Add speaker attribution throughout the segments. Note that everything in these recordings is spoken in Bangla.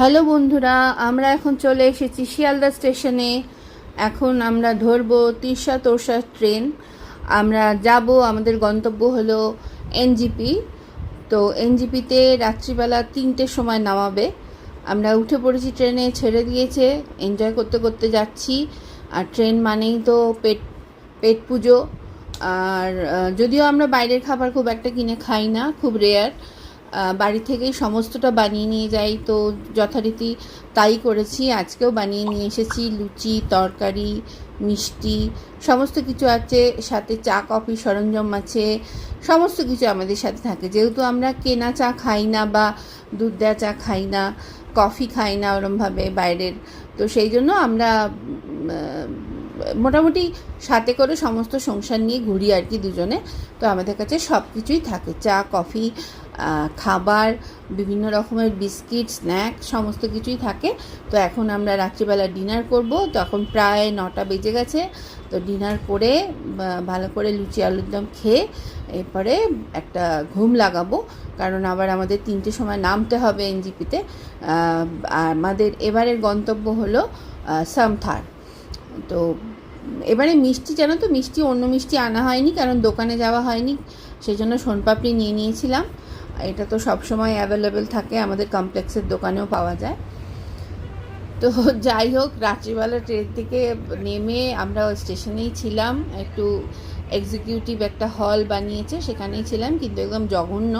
Speaker 1: হ্যালো বন্ধুরা, আমরা এখন চলে এসেছি শিয়ালদা স্টেশনে। এখন আমরা ধরবো তিরশা তোরশা ট্রেন। আমরা যাব, আমাদের গন্তব্য হলো এনজিপি। তো এনজিপিতে রাত্রিবেলা 3টের সময় নামাবে। আমরা উঠে পড়েছি, ট্রেনে ছেড়ে দিয়েছে, এনজয় করতে করতে যাচ্ছি। আর ট্রেন মানেই তো পেট পেট পুজো। আর যদিও আমরা বাইরের খাবার খুব একটা কিনে খাই না, খুব রেয়ার, বাড়ি থেকেই সমস্তটা বানিয়ে নিয়ে যাই। তো যথারীতি তাই করেছি, আজকেও বানিয়ে নিয়ে এসেছি। লুচি, তরকারি, মিষ্টি সমস্ত কিছু আছে, সাথে চা কফি সরঞ্জাম আছে, সমস্ত কিছু আমাদের সাথে থাকে। যেহেতু আমরা কেনা চা খাই না বা দুধ দেওয়া চা খাই না, কফি খাই না ওরমভাবে বাইরের, তো সেই জন্য আমরা মোটামুটি সাথে করে সমস্ত সংসার নিয়ে ঘুরি আর কি দুজনে। তো আমাদের কাছে সব কিছুই থাকে, চা কফি, খাবার, বিভিন্ন রকমের বিস্কিট, স্ন্যাক, সমস্ত কিছুই থাকে। তো এখন আমরা রাত্রিবেলা ডিনার করব। তখন প্রায় 9টা বেজে গেছে। তো ডিনার করে ভালো করে লুচি আলুর দম খেয়ে এরপরে একটা ঘুম লাগাবো, কারণ আবার আমাদের 3টের সময় নামতে হবে এনজিপিতে। আমাদের এবারের গন্তব্য হলো সামথার। তো এবারে মিষ্টি, জানো তো, মিষ্টি অন্য মিষ্টি আনা হয়নি, কারণ দোকানে যাওয়া হয়নি, সেই জন্য সোনপাপড়ি নিয়ে নিয়েছিলাম। এটা তো সবসময় অ্যাভেলেবেল থাকে, আমাদের কমপ্লেক্সের দোকানেও পাওয়া যায়। তো যাই হোক, রাত্রিবেলা ট্রেন থেকে নেমে আমরা স্টেশনেই ছিলাম। একটু এক্সিকিউটিভ একটা হল বানিয়েছে, সেখানেই ছিলাম, কিন্তু একদম জঘন্য।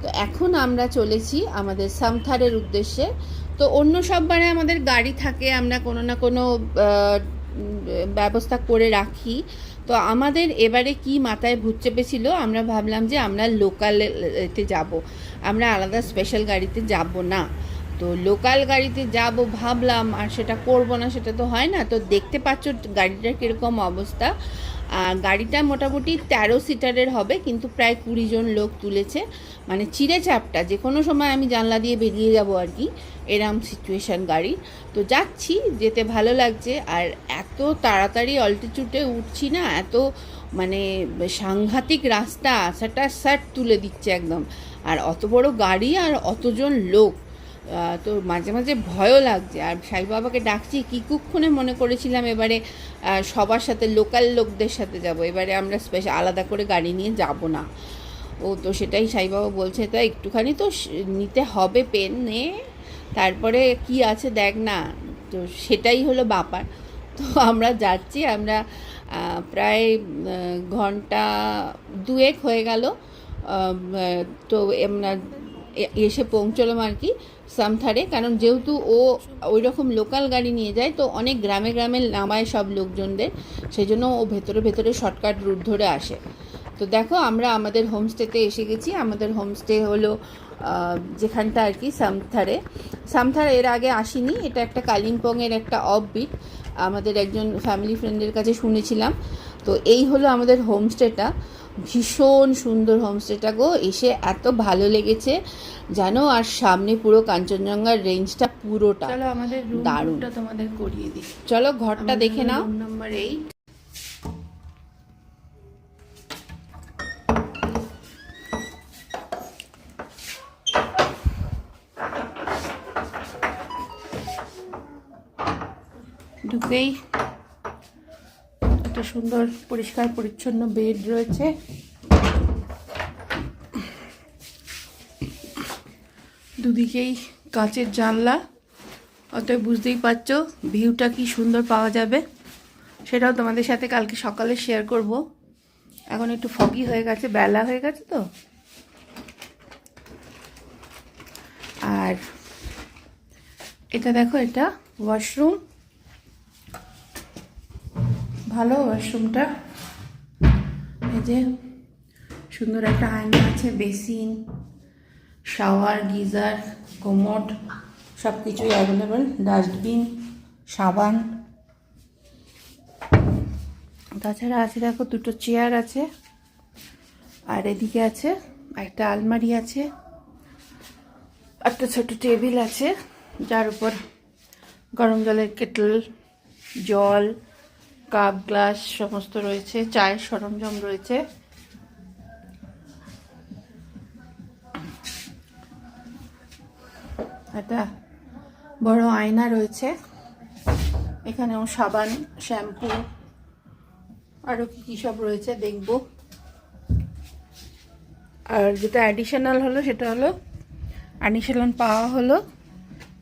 Speaker 1: তো এখন আমরা চলেছি আমাদের সামথারের উদ্দেশ্যে। তো অন্য সববারে আমাদের গাড়ি থাকে, আমরা কোনো না কোনো ব্যবস্থা করে রাখি। তো আমাদের এবারে কি মাথায় ভূত চেপেছিল, আমরা ভাবলাম যে আমরা লোকালেতে যাব, আমরা আলাদা স্পেশাল গাড়িতে যাব না। তো লোকাল গাড়িতে যাব ভাবলাম, আর সেটা করব না সেটা তো হয় না। তো দেখতে পাচ্ছ গাড়িটার কীরকম অবস্থা। গাড়িটা মোটামুটি 13 সিটারের হবে, কিন্তু প্রায় 20 জন লোক তুলেছে, মানে চিড়ে চাপটা, যে কোনো সময় আমি জানলা দিয়ে বেরিয়ে যাব আর কি, এরম সিচুয়েশান গাড়ি। তো যাচ্ছি, যেতে ভালো লাগছে। আর এত তাড়াতাড়ি অল্টিটিউডে উঠছি না, এত মানে সাংঘাতিক রাস্তা, সেটা শার্ট তুলে দিচ্ছে একদম। আর অত বড় গাড়ি আর অতজন লোক, তো মাঝে মাঝে ভয়ও লাগছে। আর সাই বাবাকে ডাকছি, কি কুক্ষণে মনে করেছিলাম এবারে সবার সাথে, লোকাল লোকদের সাথে যাব, এবারে আমরা স্পেশাল আলাদা করে গাড়ি নিয়ে যাব না। ও তো সেটাই সাই বাবা বলছে, তা একটুখানি তো নিতে হবে, পেন নে, তারপরে কি আছে দেখ না। তো সেটাই হলো ব্যাপার। তো আমরা যাচ্ছি, আমরা প্রায় ঘন্টা 2 হয়ে গেল। তো আমরা এসে পৌঁছলাম আর কি সামথারে, কারণ যেহেতু ও ওই রকম লোকাল গাড়ি নিয়ে যায়, তো অনেক গ্রামে গ্রামে নামায় সব লোকজনদের, সেই জন্য ও ভেতরে ভেতরে শর্টকাট রুট ধরে আসে। তো দেখো, আমরা আমাদের হোমস্টেতে এসে গেছি। আমাদের হোমস্টে হলো যেখানটা আর কি সামথারে এর আগে আসিনি, এটা একটা কালিম্পংয়ের একটা অফবিট, আমাদের একজন ফ্যামিলি ফ্রেন্ডের কাছে শুনেছিলাম। তো এই হলো আমাদের হোমস্টেটা, ভীষণ সুন্দর হোমস্টেটা গো, এসে এত ভালো লেগেছে জানো। আর সামনে পুরো কাঞ্চনজঙ্ঘার রেঞ্জটা পুরোটা, চলো আমাদের দারুণটা তোমাদের করিয়ে দিই। চলো ঘরটা দেখে নাও, রুম নাম্বার 8। ঢুকেই একটা সুন্দর পরিষ্কার পরিচ্ছন্ন বেড রয়েছে, দুদিকেই কাঁচের জানলা, অতএব বুঝতেই পারছো ভিউটা কি সুন্দর পাওয়া যাবে। সেটাও তোমাদের সাথে কালকে সকালে শেয়ার করব। এখন একটু ফগি হয়ে গেছে, বেলা হয়ে গেছে তো। আর এটা দেখো, এটা ওয়াশরুম, ভালো ওয়াশরুমটা। এই যে সুন্দর একটা আয়না আছে, বেসিন, শাওয়ার, গিজার, কোমোড, সব কিছুই অ্যাভেলেবেল, ডাস্টবিন, সাবান। তাছাড়া আছে দেখো 2টো চেয়ার আছে, আর এদিকে আছে একটা আলমারি আছে, একটা ছোট টেবিল আছে, যার উপর গরম জলের কেটল, জল, কাপ, গ্লাস সমস্ত রয়েছে, চায়ের সরঞ্জাম রয়েছে। এটা বড় আয়না রয়েছে, এখানেও সাবান, শ্যাম্পু, আরও কী সব রয়েছে দেখবো। আর যেটা অ্যাডিশনাল হলো সেটা হলো অ্যাডিশনাল পাওয়া হলো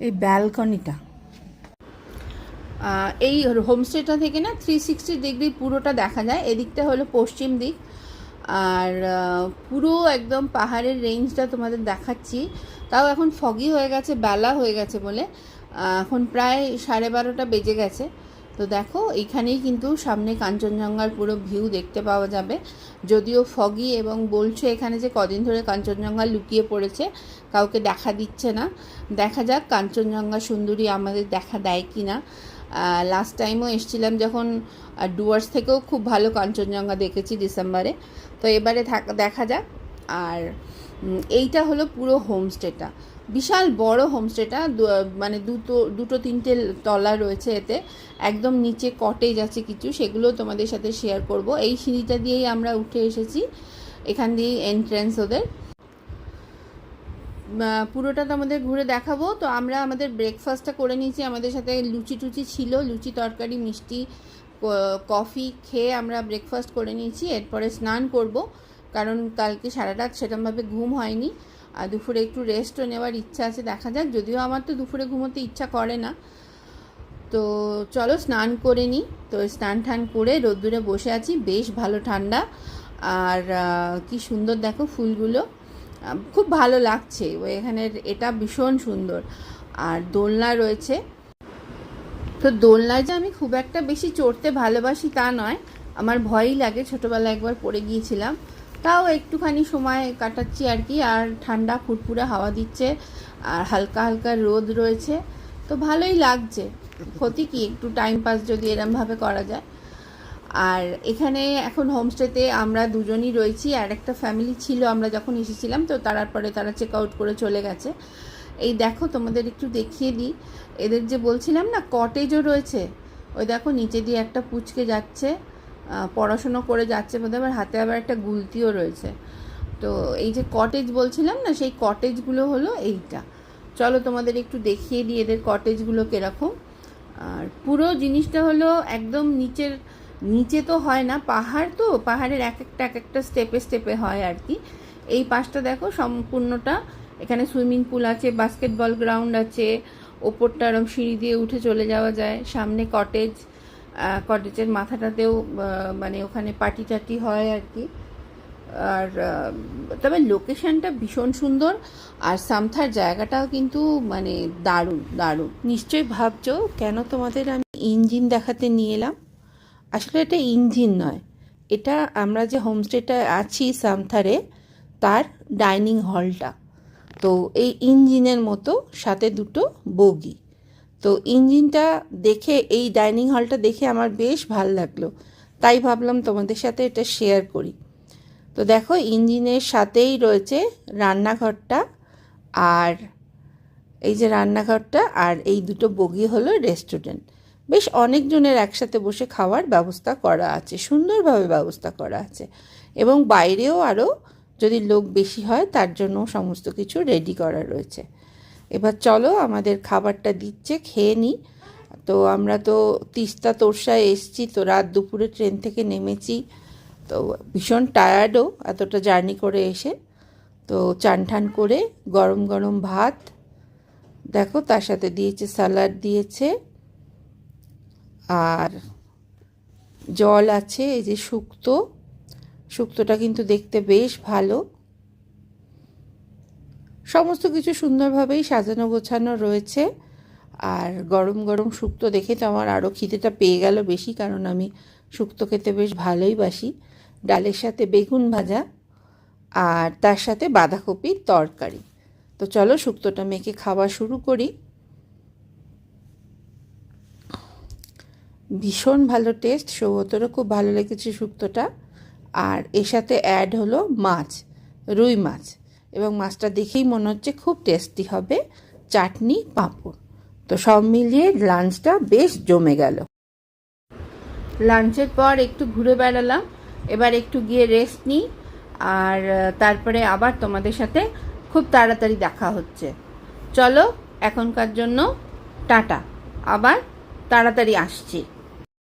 Speaker 1: এই ব্যালকনিটা। এই হোমস্টেটা থেকে না 360 ডিগ্রি পুরোটা দেখা যায়। এদিকটা হলো পশ্চিম দিক, আর পুরো একদম পাহাড়ের রেঞ্জটা তোমাদের দেখাচ্ছি। তাও এখন ফগি হয়ে গেছে, বেলা হয়ে গেছে বলে, এখন প্রায় 12:30 বেজে গেছে। তো দেখো এইখানেই কিন্তু সামনে কাঞ্চনজঙ্ঘার পুরো ভিউ দেখতে পাওয়া যাবে, যদিও ফগি, এবং বলছে এখানে যে কদিন ধরে কাঞ্চনজঙ্ঘা লুকিয়ে পড়েছে, কাউকে দেখা দিচ্ছে না। দেখা যাক কাঞ্চনজঙ্ঘা সুন্দরী আমাদের দেখা দেয় কি না। লাস্ট টাইমও এসেছিলাম যখন, ডুয়ার্স থেকেও খুব ভালো কাঞ্চনজঙ্ঘা দেখেছি ডিসেম্বরে। তো এবারে দেখা যাক। আর এইটা হলো পুরো হোমস্টেটা, বিশাল বড় হোমস্টেটা, মানে দুটো তিনটে তলা রয়েছে এতে। একদম নিচে কটেজ আছে কিছু, সেগুলো তোমাদের সাথে শেয়ার করব। এই সিঁড়িটা দিয়েই আমরা উঠে এসেছি, এখান দিয়েই এন্ট্রেন্স ওদের। পুরোটা তো আমাদের ঘুরে দেখাবো। তো আমরা আমাদের ব্রেকফাস্টটা করে নিয়েছি, আমাদের সাথে লুচি টুচি ছিল, লুচি তরকারি মিষ্টি কফি খেয়ে আমরা ব্রেকফাস্ট করে নিয়েছি। এরপরে স্নান করব, কারণ কালকে সারা রাত সেরকমভাবে ঘুম হয়নি, আর দুপুরে একটু রেস্টও নেওয়ার ইচ্ছা আছে, দেখা যাক। যদিও আমার তো দুপুরে ঘুমোতে ইচ্ছা করে না। তো চলো স্নান করে নিই। তো স্নান টান করে রোদ্দুরে বসে আছি, বেশ ভালো ঠান্ডা। আর কি সুন্দর দেখো ফুলগুলো, খুব ভালো লাগছে। ওই এখানের এটা ভীষণ সুন্দর। আর দোলনা রয়েছে। তো দোলনায় যে আমি খুব একটা বেশি চড়তে ভালোবাসি তা নয়, আমার ভয়ই লাগে, ছোটোবেলায় একবার পড়ে গিয়েছিলাম। তাও একটুখানি সময় কাটাচ্ছি আর কি। আর ঠান্ডা ফুরফুরে হাওয়া দিচ্ছে, আর হালকা হালকা রোদ রয়েছে, তো ভালোই লাগছে। ক্ষতি কি, একটু টাইম পাস যদি এরমভাবে করা যায়। আর এখানে এখন হোমস্টেতে আমরা দুজনই রয়েছি, আর একটা ফ্যামিলি ছিল আমরা যখন এসেছিলাম, তো তারপরে তারা চেক আউট করে চলে গেছে। এই দেখো তোমাদের একটু দেখিয়ে দিই, এদের যে বলছিলাম না কটেজও রয়েছে, ওই দেখো নিচে দিয়ে একটা পুচকে যাচ্ছে, পড়াশুনো করে যাচ্ছে বোধহয়, আবার হাতে আবার একটা গুলতিও রয়েছে। তো এই যে কটেজ বলছিলাম না, সেই কটেজগুলো হলো এইটা। চলো তোমাদের একটু দেখিয়ে দিই এদের কটেজগুলো কীরকম। আর পুরো জিনিসটা হলো একদম নিচে তো হয় না, পাহাড়, তো পাহাড়ের এক একটা স্টেপে স্টেপে হয় আর কি। এই পাশটা দেখো সম্পূর্ণটা, এখানে সুইমিং পুল আছে, বাস্কেটবল গ্রাউন্ড আছে, ওপরটা এরম সিঁড়ি দিয়ে উঠে চলে যাওয়া যায়। সামনে কটেজ, কটেজের মাথাটাতেও মানে ওখানে পার্টি টাটি হয় আর কি। আর তবে লোকেশনটা ভীষণ সুন্দর, আর সামথার জায়গাটাও কিন্তু মানে দারুণ দারুণ। নিশ্চয়ই ভাবছো কেন তোমাদের আমি ইঞ্জিন দেখাতে নিয়ে এলাম। আসলে এটা ইঞ্জিন নয়, এটা আমরা যে হোমস্টেটা আছি সামথারে, তার ডাইনিং হলটা। তো এই ইঞ্জিনের মতো সাথে দুটো বগি। তো ইঞ্জিনটা দেখে, এই ডাইনিং হলটা দেখে আমার বেশ ভালো লাগলো, তাই ভাবলাম তোমাদের সাথে এটা শেয়ার করি। তো দেখো ইঞ্জিনের সাথেই রয়েছে রান্নাঘরটা, আর এই যে রান্নাঘরটা, আর এই দুটো বগি হলো রেস্টুরেন্ট। বেশ অনেকজনের একসাথে বসে খাওয়ার ব্যবস্থা করা আছে, সুন্দরভাবে ব্যবস্থা করা আছে, এবং বাইরেও আরও যদি লোক বেশি হয় তার জন্য সমস্ত কিছু রেডি করা রয়েছে। এবার চলো আমাদের খাবারটা দিচ্ছে, খেয়ে নিই। তো আমরা তো তিস্তা তোরসায় এসছি, তো রাত দুপুরে ট্রেন থেকে নেমেছি, তো ভীষণ টায়ার্ডও এতটা জার্নি করে এসে। তো চান ঠান করে গরম গরম ভাত দেখো, তার সাথে দিয়েছে স্যালাড দিয়েছে, আর জল আছে। এই যে শুক্তোটা কিন্তু দেখতে বেশ ভালো, সমস্ত কিছু সুন্দরভাবেই সাজানো গোছানো রয়েছে। আর গরম গরম শুক্তো দেখে তো আমার আরও খিদেটা পেয়ে গেল বেশি, কারণ আমি শুক্তো খেতে বেশ ভালোই বাসি। ডালের সাথে বেগুন ভাজা, আর তার সাথে বাঁধাকপির তরকারি। তো চলো শুক্তোটা মেখে খাওয়া শুরু করি। ভীষণ ভালো টেস্ট, সৌগতেরও খুব ভালো লেগেছে শুক্তোটা। আর এর সাথে অ্যাড হলো মাছ, রুই মাছ, এবং মাছটা দেখেই মনে হচ্ছে খুব টেস্টি হবে, চাটনি পাঁপড়। তো সব মিলিয়ে লাঞ্চটা বেশ জমে গেল। লাঞ্চের পর একটু ঘুরে বেড়ালাম, এবার একটু গিয়ে রেস্ট নিই, আর তারপরে আবার তোমাদের সাথে খুব তাড়াতাড়ি দেখা হচ্ছে। চলো এখনকার জন্য টাটা, আবার তাড়াতাড়ি আসছি।